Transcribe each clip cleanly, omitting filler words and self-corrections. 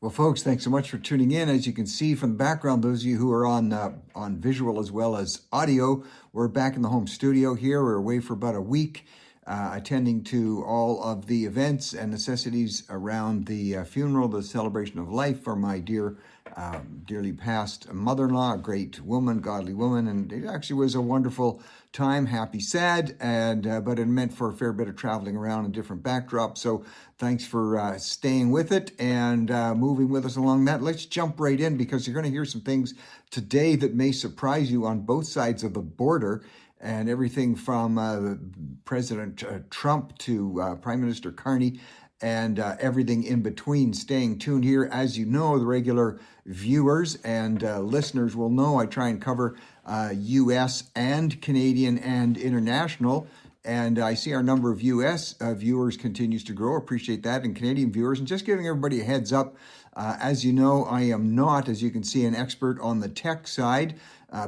Well, folks, thanks so much for tuning in. As you can see from the background, those of you who are on visual as well as audio, we're back in the home studio here. We're away for about a week, attending to all of the events and necessities around the funeral, the celebration of life for my dearly passed mother-in-law, a great woman, godly woman, and it actually was a wonderful time, happy, sad, and but it meant for a fair bit of traveling around in different backdrops. So thanks for staying with it and moving with us along that. Let's jump right in because you're going to hear some things today that may surprise you on both sides of the border, and everything from President Trump to Prime Minister Carney and everything in between. Staying tuned here. As you know, the regular viewers and listeners will know I try and cover U.S. and Canadian and international. And I see our number of U.S. Viewers continues to grow. Appreciate that. And Canadian viewers. And just giving everybody a heads up, as you know, I am not, as you can see, an expert on the tech side.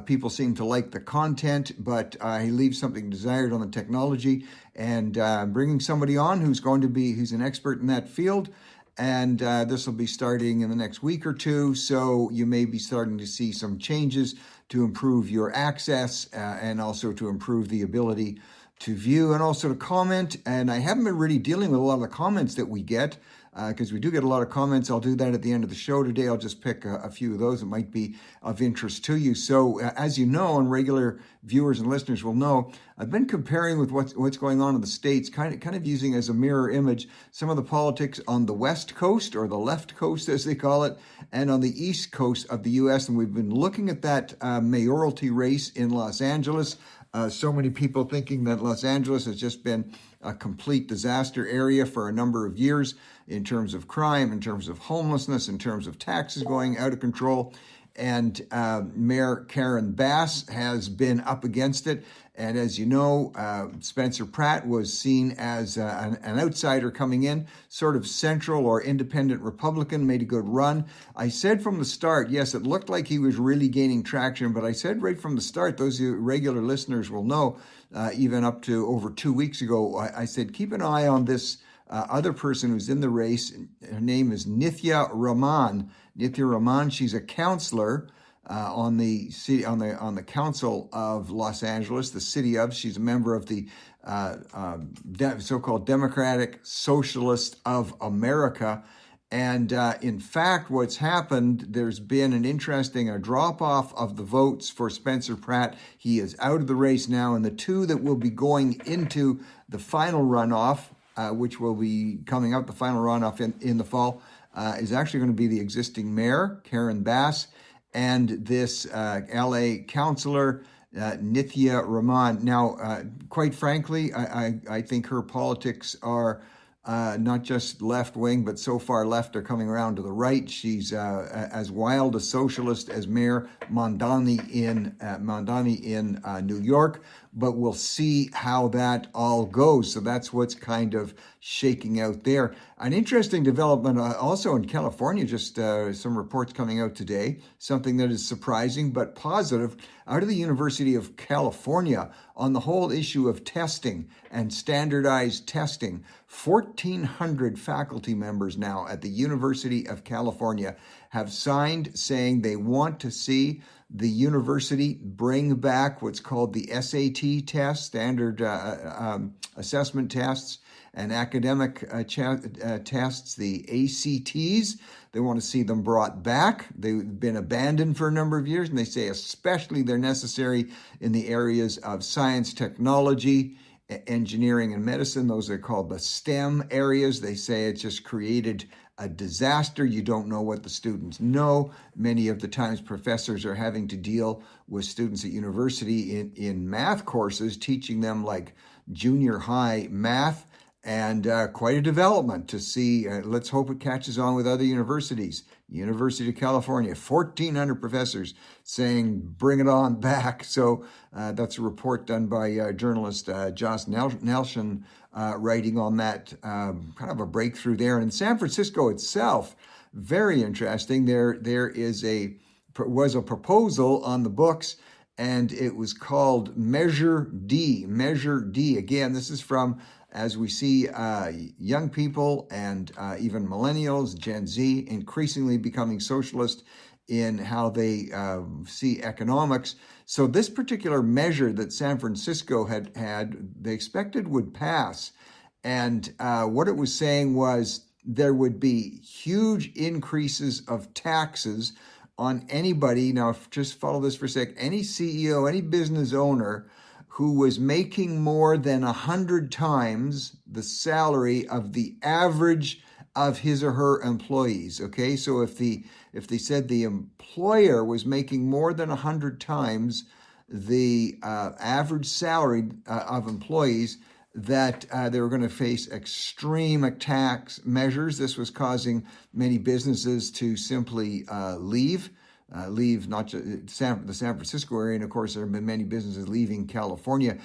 People seem to like the content, but I leave something desired on the technology. And bringing somebody on who's an expert in that field. And this will be starting in the next week or two. So you may be starting to see some changes to improve your access and also to improve the ability to view and also to comment. And I haven't been really dealing with a lot of the comments that we get because we do get a lot of comments. I'll do that at the end of the show today. I'll just pick a few of those that might be of interest to you. So as you know, and regular viewers and listeners will know, I've been comparing with what's going on in the States, kind of using as a mirror image some of the politics on the West Coast, or the left coast as they call it, and on the East Coast of the U.S. And we've been looking at that mayoralty race in Los Angeles. So many people thinking that Los Angeles has just been a complete disaster area for a number of years in terms of crime, in terms of homelessness, in terms of taxes going out of control. And Mayor Karen Bass has been up against it. And as you know, Spencer Pratt was seen as an outsider coming in, sort of central or independent Republican, made a good run. I said from the start, yes, it looked like he was really gaining traction, but I said right from the start, those regular listeners will know, even up to over 2 weeks ago, I said, keep an eye on this other person who's in the race. Her name is Nithya Raman. Nithya Raman, she's a counselor on the city, on the council of Los Angeles, the city of. She's a member of the so-called Democratic Socialist of America. And in fact, what's happened, there's been an interesting drop-off of the votes for Spencer Pratt. He is out of the race now, and the two that will be going into the final runoff, which will be coming up, the final runoff in the fall, is actually going to be the existing mayor, Karen Bass, and this LA councilor, Nithya Raman. Now, quite frankly, I think her politics are not just left-wing, but so far left are coming around to the right. She's as wild a socialist as Mayor Mondani in New York, but we'll see how that all goes. So that's what's kind of shaking out there. An interesting development also in California, just some reports coming out today, something that is surprising but positive, out of the University of California on the whole issue of testing and standardized testing. 1,400 faculty members now at the University of California have signed saying they want to see the university bring back what's called the SAT test, standard assessment tests, and academic tests, the ACTs. They want to see them brought back. They've been abandoned for a number of years, and they say especially they're necessary in the areas of science, technology, engineering, and medicine. Those are called the STEM areas. They say it's just created a disaster. You don't know what the students know. Many of the times professors are having to deal with students at university in math courses, teaching them like junior high math, and quite a development to see. Let's hope it catches on with other universities. University of California, 1,400 professors saying, bring it on back. So that's a report done by journalist Josh Nelson, writing on that, kind of a breakthrough there. And in San Francisco itself, very interesting. There was a proposal on the books, and it was called Measure D. Measure D. Again, this is from, as we see, young people and even millennials, Gen Z, increasingly becoming socialist in how they see economics. So this particular measure that San Francisco had, they expected would pass. And what it was saying was there would be huge increases of taxes on anybody. Now, just follow this for a sec. Any CEO, any business owner who was making more than 100 times the salary of the average of his or her employees. Okay, so if they said the employer was making more than 100 times the average salary of employees, that they were going to face extreme tax measures. This was causing many businesses to simply leave not just the San Francisco area, and of course there have been many businesses leaving California.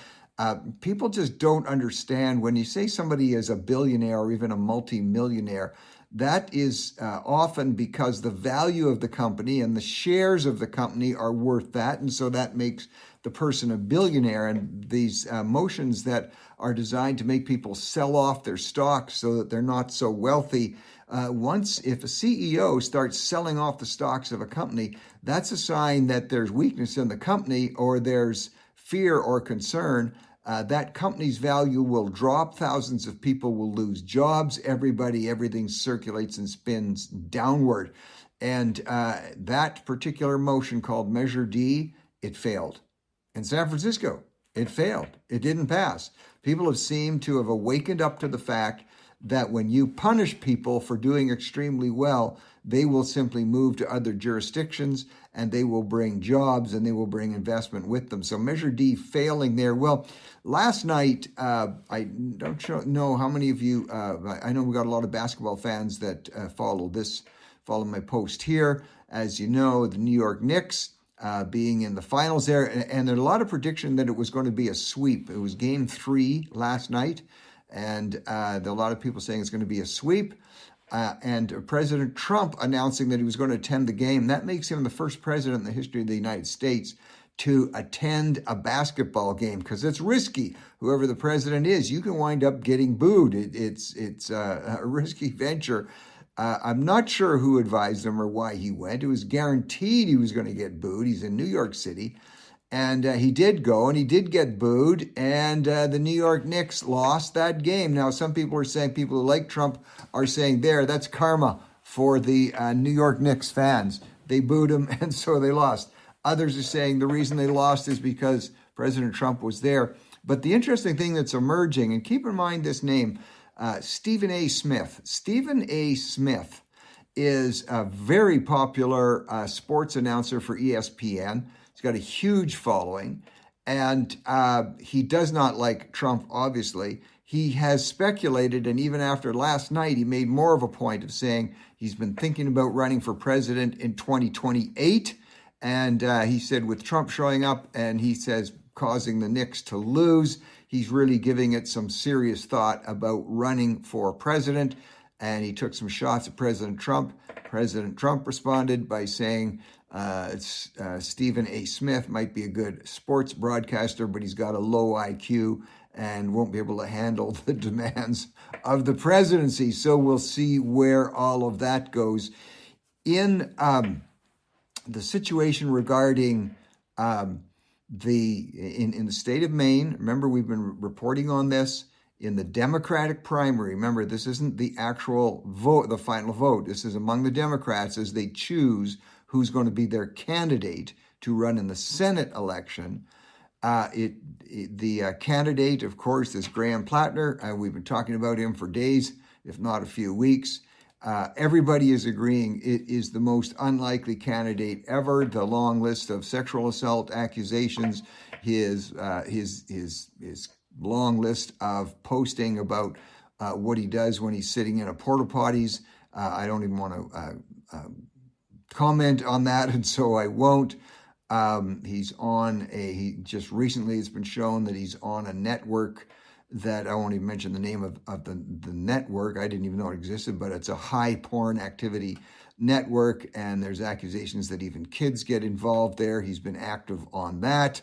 People just don't understand when you say somebody is a billionaire or even a multi-millionaire, that is often because the value of the company and the shares of the company are worth that, and so that makes the person a billionaire. And these motions that are designed to make people sell off their stocks so that they're not so wealthy. If a CEO starts selling off the stocks of a company, that's a sign that there's weakness in the company or there's fear or concern. That company's value will drop. Thousands of people will lose jobs. Everything circulates and spins downward. And that particular motion called Measure D, it failed. In San Francisco, it failed. It didn't pass. People have seemed to have awakened up to the fact that when you punish people for doing extremely well, they will simply move to other jurisdictions and they will bring jobs and they will bring investment with them. So Measure D failing there. Well, last night, I don't know how many of you, I know we got a lot of basketball fans that follow my post here. As you know, the New York Knicks being in the finals there, and there's a lot of prediction that it was going to be a sweep. It was game 3 last night. And there are a lot of people saying it's going to be a sweep. And President Trump announcing that he was going to attend the game. That makes him the first president in the history of the United States to attend a basketball game, because it's risky. Whoever the president is, you can wind up getting booed. It's a risky venture. I'm not sure who advised him or why he went. It was guaranteed he was going to get booed. He's in New York City. And he did go, and he did get booed, and the New York Knicks lost that game. Now, some people are saying, people who like Trump are saying, that's karma for the New York Knicks fans. They booed him, and so they lost. Others are saying the reason they lost is because President Trump was there. But the interesting thing that's emerging, and keep in mind this name, Stephen A. Smith. Stephen A. Smith is a very popular sports announcer for ESPN. He's got a huge following, and he does not like Trump, obviously. He has speculated, and even after last night, he made more of a point of saying he's been thinking about running for president in 2028. And he said with Trump showing up, and he says causing the Knicks to lose, he's really giving it some serious thought about running for president. And he took some shots at President Trump. President Trump responded by saying, Stephen A. Smith might be a good sports broadcaster, but he's got a low IQ and won't be able to handle the demands of the presidency. So we'll see where all of that goes. In the situation regarding in the state of Maine, remember we've been reporting on this, in the Democratic primary. Remember, this isn't the actual vote, the final vote. This is among the Democrats as they choose who's going to be their candidate to run in the Senate election. The candidate, of course, is Graham Plattner. We've been talking about him for days, if not a few weeks. Everybody is agreeing it is the most unlikely candidate ever. The long list of sexual assault accusations, his long list of posting about what he does when he's sitting in a porta potties. I don't even want to comment on that, and so I won't. He just recently it's been shown that he's on a network that I won't even mention the name of the network. I didn't even know it existed, but it's a high porn activity network, and there's accusations that even kids get involved there. He's been active on that.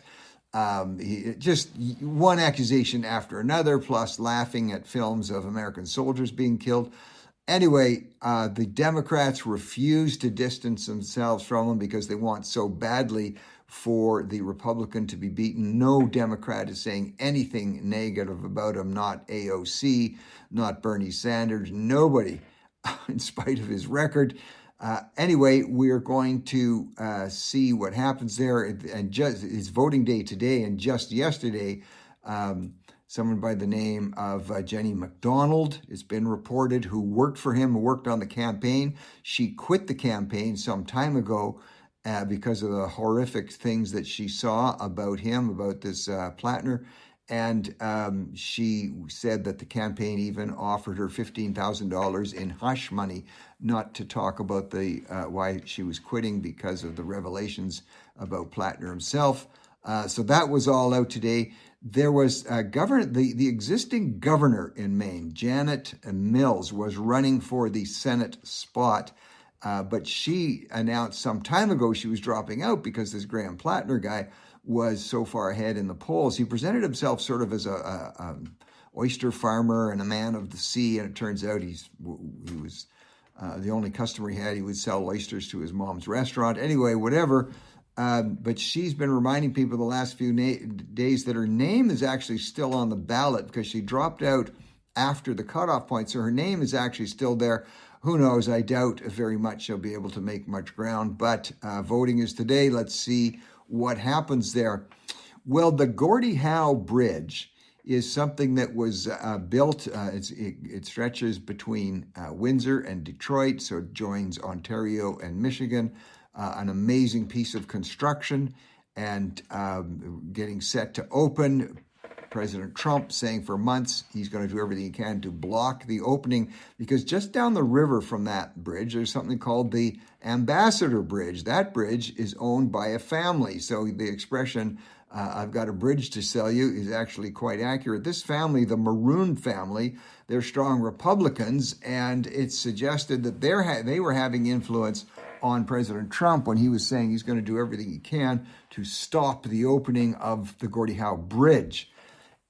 Just one accusation after another, plus laughing at films of American soldiers being killed. Anyway, the Democrats refuse to distance themselves from him because they want so badly for the Republican to be beaten. No Democrat is saying anything negative about him, not AOC, not Bernie Sanders, nobody, in spite of his record. Anyway, we're going to see what happens there. And just it's voting day today, and just yesterday, someone by the name of Jenny McDonald, it's been reported, who worked for him, who worked on the campaign. She quit the campaign some time ago because of the horrific things that she saw about him, about this Plattner. And she said that the campaign even offered her $15,000 in hush money, not to talk about the why she was quitting because of the revelations about Plattner himself. So that was all out today. There was the existing governor in Maine, Janet Mills, was running for the Senate spot, but she announced some time ago she was dropping out because this Graham Plattner guy was so far ahead in the polls. He presented himself sort of as a oyster farmer and a man of the sea, and it turns out he was the only customer he had. He would sell oysters to his mom's restaurant. Anyway, whatever. But she's been reminding people the last few days that her name is actually still on the ballot because she dropped out after the cutoff point. So her name is actually still there. Who knows? I doubt very much she'll be able to make much ground. But voting is today. Let's see what happens there. Well, the Gordie Howe Bridge is something that was built. It stretches between Windsor and Detroit, so it joins Ontario and Michigan. An amazing piece of construction, and getting set to open. President Trump saying for months he's going to do everything he can to block the opening, because just down the river from that bridge, there's something called the Ambassador Bridge. That bridge is owned by a family. So the expression, I've got a bridge to sell you, is actually quite accurate. This family, the Maroon family, they're strong Republicans, and it's suggested that they were having influence on President Trump when he was saying he's going to do everything he can to stop the opening of the Gordie Howe Bridge.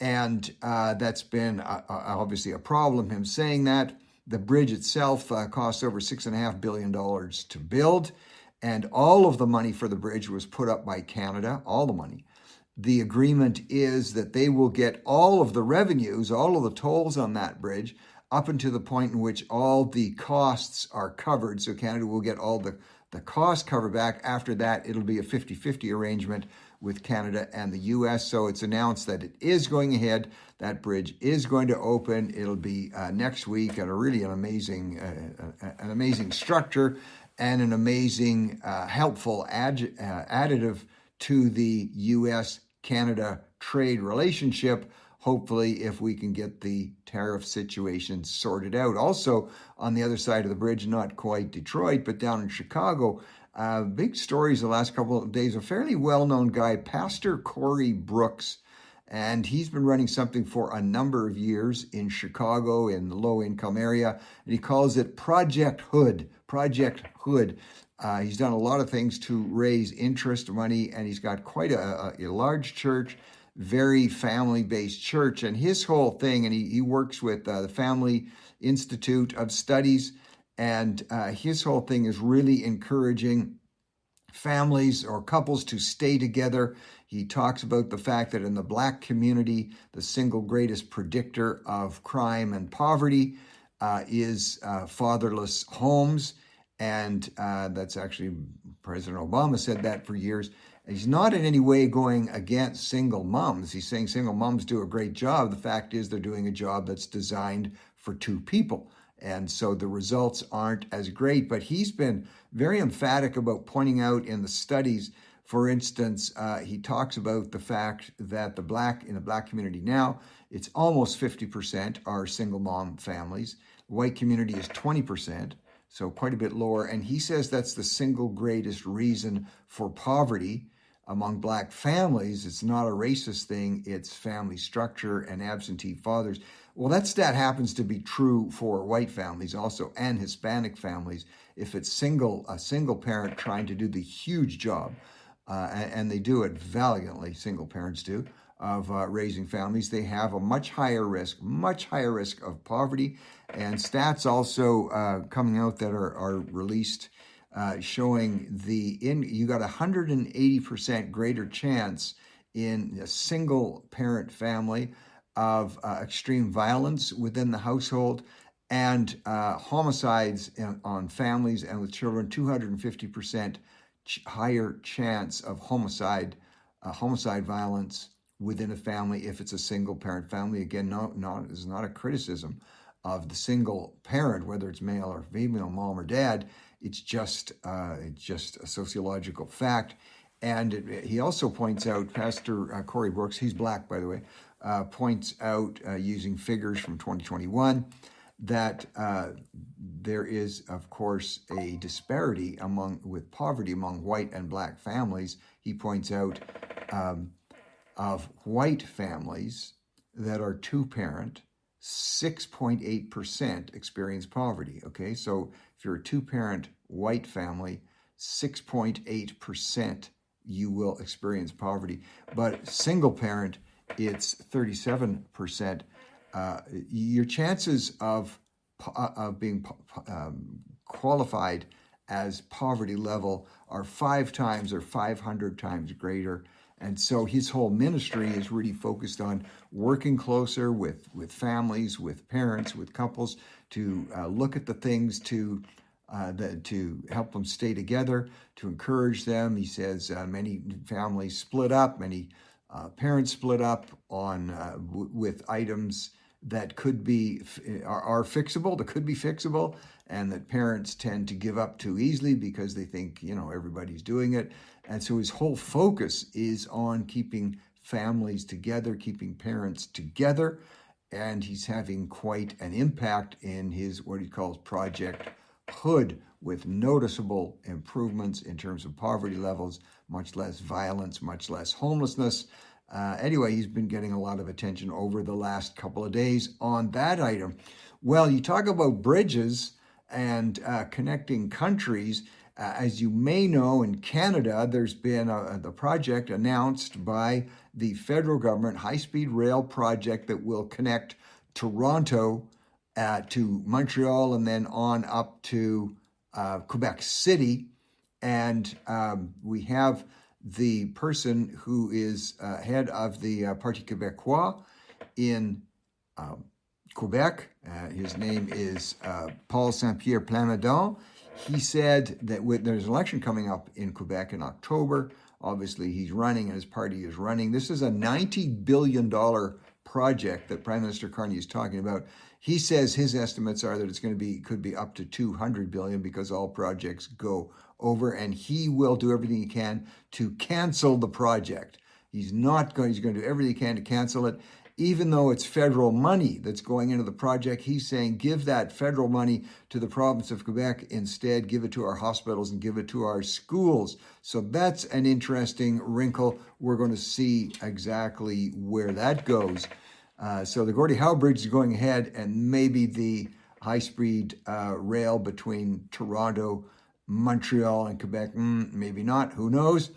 And that's been obviously a problem, him saying that. The bridge itself cost over $6.5 billion to build, and all of the money for the bridge was put up by Canada, all the money. The agreement is that they will get all of the revenues, all of the tolls on that bridge, up until the point in which all the costs are covered. So Canada will get all the cost covered back. After that, it'll be a 50-50 arrangement with Canada and the U.S. So it's announced that it is going ahead. That bridge is going to open. It'll be next week, and an amazing structure and an amazing helpful additive to the U.S.-Canada trade relationship. Hopefully, if we can get the tariff situation sorted out. Also, on the other side of the bridge, not quite Detroit, but down in Chicago, big stories the last couple of days. A fairly well-known guy, Pastor Corey Brooks, and he's been running something for a number of years in Chicago, in the low-income area, and he calls it Project Hood. Project Hood. He's done a lot of things to raise interest money, and he's got quite a large church, very family-based church. And his whole thing, and he works with the Family Institute of Studies, and his whole thing is really encouraging families or couples to stay together. He talks about the fact that in the Black community, the single greatest predictor of crime and poverty is fatherless homes. And that's actually, President Obama said that for years. He's not in any way going against single moms. He's saying single moms do a great job. The fact is they're doing a job that's designed for two people. And so the results aren't as great. But he's been very emphatic about pointing out in the studies, for instance, he talks about the fact that in the Black community now, it's almost 50% are single mom families. The white community is 20%. So quite a bit lower. And he says that's the single greatest reason for poverty. among black families, it's not a racist thing, it's family structure and absentee fathers. Well, that stat happens to be true for white families also and Hispanic families. If it's a single parent trying to do the huge job, and they do it valiantly, single parents do, of raising families, they have a much higher risk of poverty. And stats also coming out that are released showing you got 180% greater chance in a single parent family of extreme violence within the household, and homicides on families and with children, 250% higher chance of homicide violence within a family if it's a single parent family. Again, is not a criticism of the single parent, whether it's male or female, mom or dad. It's just a sociological fact. And he also points out, Pastor Corey Brooks, he's black, by the way, points out using figures from 2021 that there is, of course, a disparity with poverty among white and black families. He points out of white families that are two-parent, 6.8% experience poverty. Okay, so if you're a two-parent white family, 6.8% you will experience poverty. But single parent, it's 37%. Your chances of being qualified as poverty level are 5 times or 500 times greater. And so his whole ministry is really focused on working closer with families, with parents, with couples to look at the things to help them stay together, to encourage them. He says many families split up, many parents split up on with items that are fixable, that could be fixable, and that parents tend to give up too easily because they think, everybody's doing it. And so his whole focus is on keeping families together, keeping parents together, and he's having quite an impact in his, what he calls Project Hood, with noticeable improvements in terms of poverty levels, much less violence, much less homelessness. Anyway, he's been getting a lot of attention over the last couple of days on that item. Well, you talk about bridges and connecting countries. As you may know, in Canada, there's been the project announced by the federal government, high-speed rail project that will connect Toronto to Montreal and then on up to Quebec City. And we have the person who is head of the Parti Québécois in Quebec. His name is Paul Saint-Pierre Plamondon. He said that there's an election coming up in Quebec in October. Obviously, he's running and his party is running. This is a $90 billion project that Prime Minister Carney is talking about. He says his estimates are that could be up to $200 billion because all projects go over, and he will do everything he can to cancel the project. He's going to do everything he can to cancel it. Even though it's federal money that's going into the project, he's saying give that federal money to the province of Quebec. Instead, give it to our hospitals and give it to our schools. So that's an interesting wrinkle. We're going to see exactly where that goes. So the Gordie Howe Bridge is going ahead, and maybe the high-speed rail between Toronto, Montreal, and Quebec, maybe not. Who knows?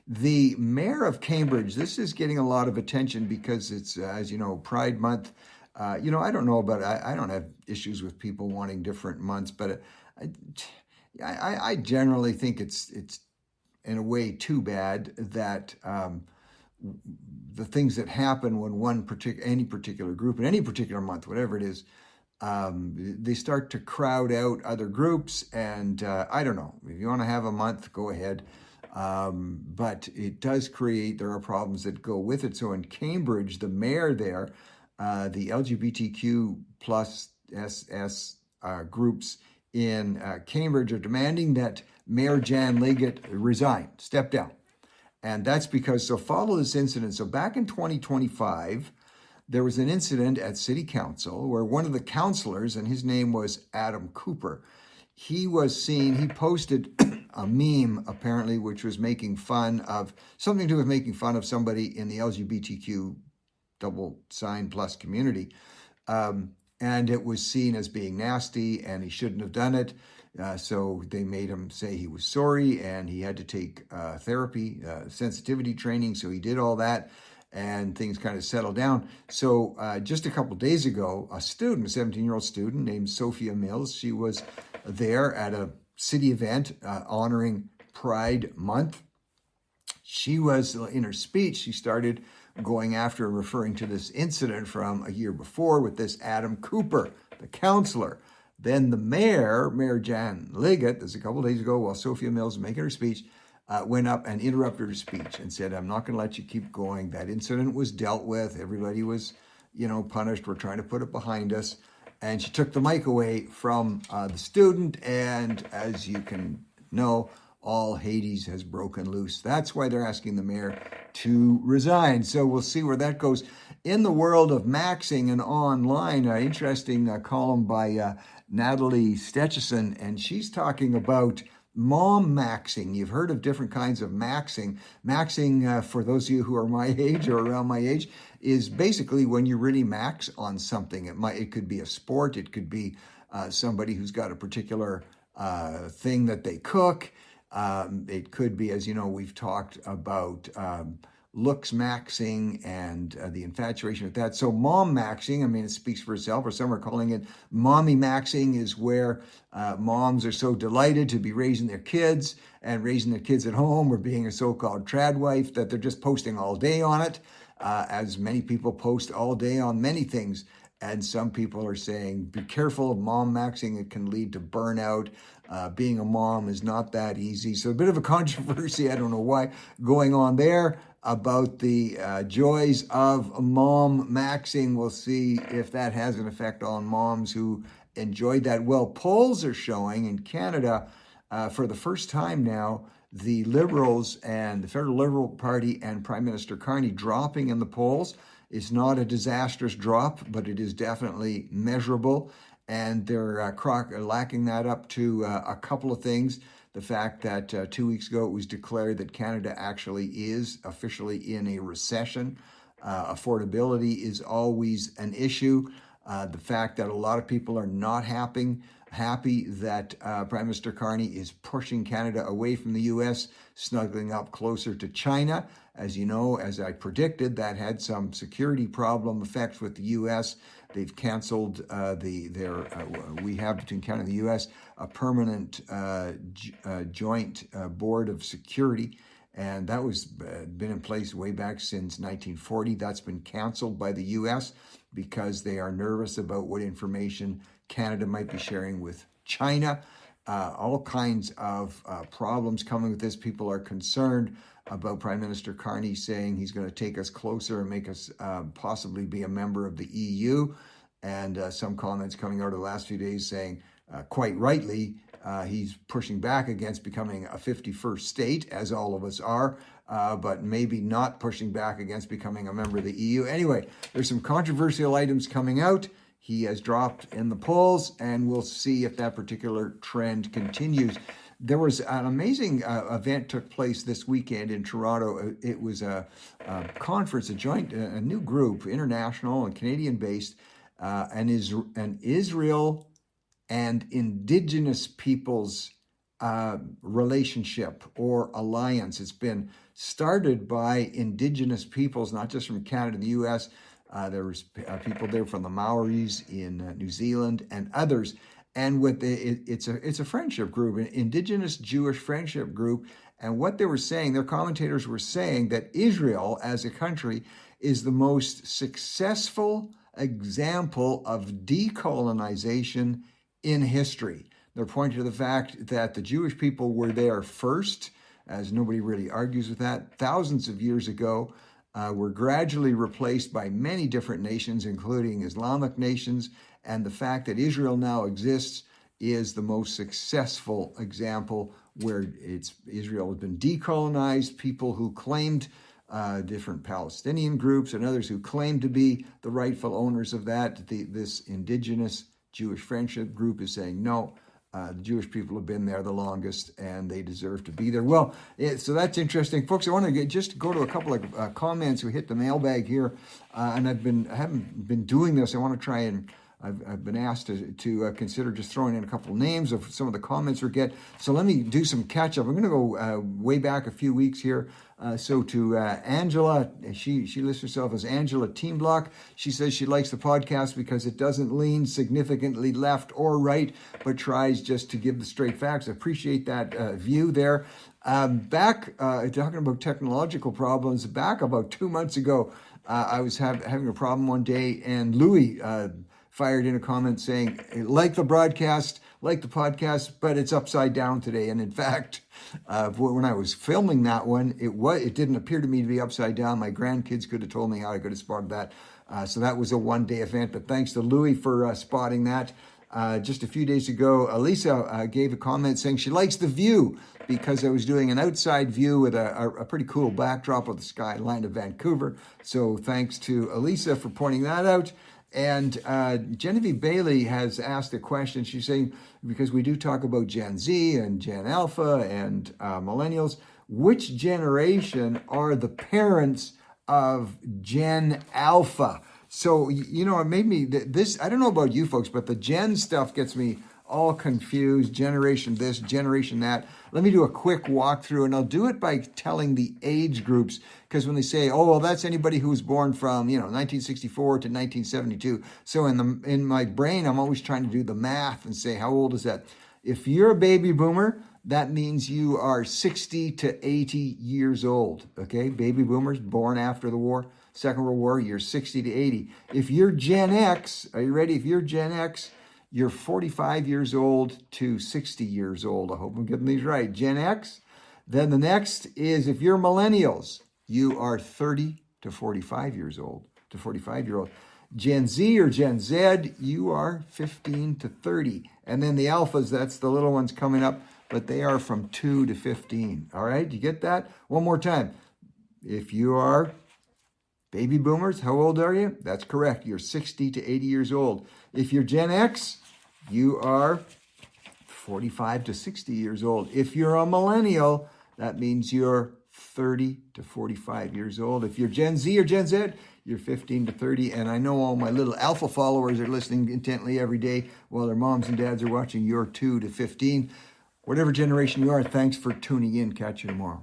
The mayor of Cambridge, this is getting a lot of attention because it's, as you know, Pride Month. I don't know about, I don't have issues with people wanting different months, but I generally think it's in a way too bad that the things that happen when any particular group in any particular month, whatever it is, they start to crowd out other groups. And I don't know, if you want to have a month, go ahead. But it does there are problems that go with it. So in Cambridge, the mayor there, the LGBTQ plus SS groups in Cambridge are demanding that Mayor Jan Liggett resign, step down. And that's because, so follow this incident. So back in 2025, there was an incident at City Council where one of the councilors, and his name was Adam Cooper, he posted a meme, apparently, which was making fun of something to do with making fun of somebody in the LGBTQ double sign plus community. And it was seen as being nasty, and he shouldn't have done it. So they made him say he was sorry, and he had to take therapy, sensitivity training. So he did all that, and things kind of settled down. So just a couple days ago, a student, a 17-year-old student named Sophia Mills, she was there at a city event honoring Pride Month. She was, in her speech, she started going after and referring to this incident from a year before with this Adam Cooper, the counselor. Then the Mayor Jan Liggett, this a couple of days ago while Sophia Mills was making her speech, went up and interrupted her speech and said, I'm not going to let you keep going. That incident was dealt with. Everybody was, punished. We're trying to put it behind us. And she took the mic away from the student. And as you can know, all Hades has broken loose. That's why they're asking the mayor to resign. So we'll see where that goes. In the world of maxing and online, an interesting column by Natalie Stetchison, and she's talking about mom maxing. You've heard of different kinds of maxing. Maxing, for those of you who are my age or around my age, is basically when you really max on something. It could be a sport. It could be somebody who's got a particular thing that they cook. It could be, as you know, we've talked about looks maxing and the infatuation with that. So mom maxing, it speaks for itself, or some are calling it mommy maxing, is where moms are so delighted to be raising their kids at home, or being a so-called trad wife, that they're just posting all day on it, as many people post all day on many things. And some people are saying, be careful of mom maxing. It can lead to burnout. Being a mom is not that easy. So a bit of a controversy, I don't know why, going on there about the joys of mom maxing. We'll see if that has an effect on moms who enjoyed that. Well, polls are showing in Canada, for the first time now, the Liberals and the Federal Liberal Party and Prime Minister Carney dropping in the polls. It's not a disastrous drop, but it is definitely measurable. And they're lacking that up to a couple of things. The fact that 2 weeks ago it was declared that Canada actually is officially in a recession. Affordability is always an issue. The fact that a lot of people are not happy that Prime Minister Carney is pushing Canada away from the U.S., snuggling up closer to China. As you know, as I predicted, that had some security problem effects with the U.S. They've canceled we have between Canada and the U.S. a permanent joint board of security, and that was been in place way back since 1940. That's been canceled by the U.S. because they are nervous about what information Canada might be sharing with China. All kinds of problems coming with this. People are concerned about Prime Minister Carney saying he's going to take us closer and make us possibly be a member of the EU. And some comments coming out of the last few days saying, quite rightly, he's pushing back against becoming a 51st state, as all of us are, but maybe not pushing back against becoming a member of the EU. Anyway, there's some controversial items coming out. He has dropped in the polls, and we'll see if that particular trend continues. There was an amazing event took place this weekend in Toronto. It was a conference, a new group, international and Canadian-based, an Israel and Indigenous peoples relationship or alliance. It's been started by Indigenous peoples, not just from Canada and the U.S. There was people there from the Maoris in New Zealand and others. And it's a friendship group, an Indigenous Jewish friendship group. And what they were saying, their commentators were saying that Israel as a country is the most successful example of decolonization in history. They're pointing to the fact that the Jewish people were there first, as nobody really argues with that, thousands of years ago, were gradually replaced by many different nations, including Islamic nations. And the fact that Israel now exists is the most successful example where Israel has been decolonized. People who claimed, different Palestinian groups and others who claimed to be the rightful owners of that, this Indigenous Jewish friendship group is saying, no, The Jewish people have been there the longest, and they deserve to be there. Well, so that's interesting, folks. I want to just go to a couple of comments. We hit the mailbag here, and I haven't been doing this. I want to try and I've been asked to consider just throwing in a couple of names of some of the comments we get. So let me do some catch up. I'm going to go way back a few weeks here. So to Angela, she lists herself as Angela Team Block. She says she likes the podcast because it doesn't lean significantly left or right, but tries just to give the straight facts. I appreciate that view there. Back talking about technological problems, back about 2 months ago, I was having a problem one day, and Louis fired in a comment saying, like the broadcast, like the podcast, but it's upside down today. And in fact, when I was filming that one, it didn't appear to me to be upside down. My grandkids could have told me how I could have spotted that. So that was a one-day event. But thanks to Louis for spotting that. Just a few days ago, Elisa gave a comment saying she likes the view because I was doing an outside view with a pretty cool backdrop of the skyline of Vancouver. So thanks to Elisa for pointing that out. And Genevieve Bailey has asked a question. She's saying, because we do talk about Gen Z and Gen Alpha and millennials, which generation are the parents of Gen Alpha? So, it made me, I don't know about you folks, but the Gen stuff gets me all confused. Generation this, generation that. Let me do a quick walkthrough, and I'll do it by telling the age groups, because when they say, oh, well, that's anybody who was born from, 1964 to 1972. So in my brain, I'm always trying to do the math and say, how old is that? If you're a baby boomer, that means you are 60 to 80 years old, okay? Baby boomers born after the war, Second World War, you're 60 to 80. If you're Gen X, are you ready? If you're Gen X, you're 45 years old to 60 years old. I hope I'm getting these right. Gen X. Then the next is if you're millennials, you are 30 to 45 years old, to 45-year-old. Gen Z or Gen Z, you are 15 to 30. And then the alphas, that's the little ones coming up, but they are from 2 to 15. All right, you get that? One more time. If you are baby boomers, how old are you? That's correct. You're 60 to 80 years old. If you're Gen X, you are 45 to 60 years old. If you're a millennial, that means you're 30 to 45 years old. If you're Gen Z or Gen Z, you're 15 to 30. And I know all my little alpha followers are listening intently every day while their moms and dads are watching. You're 2 to 15. Whatever generation you are, thanks for tuning in. Catch you tomorrow.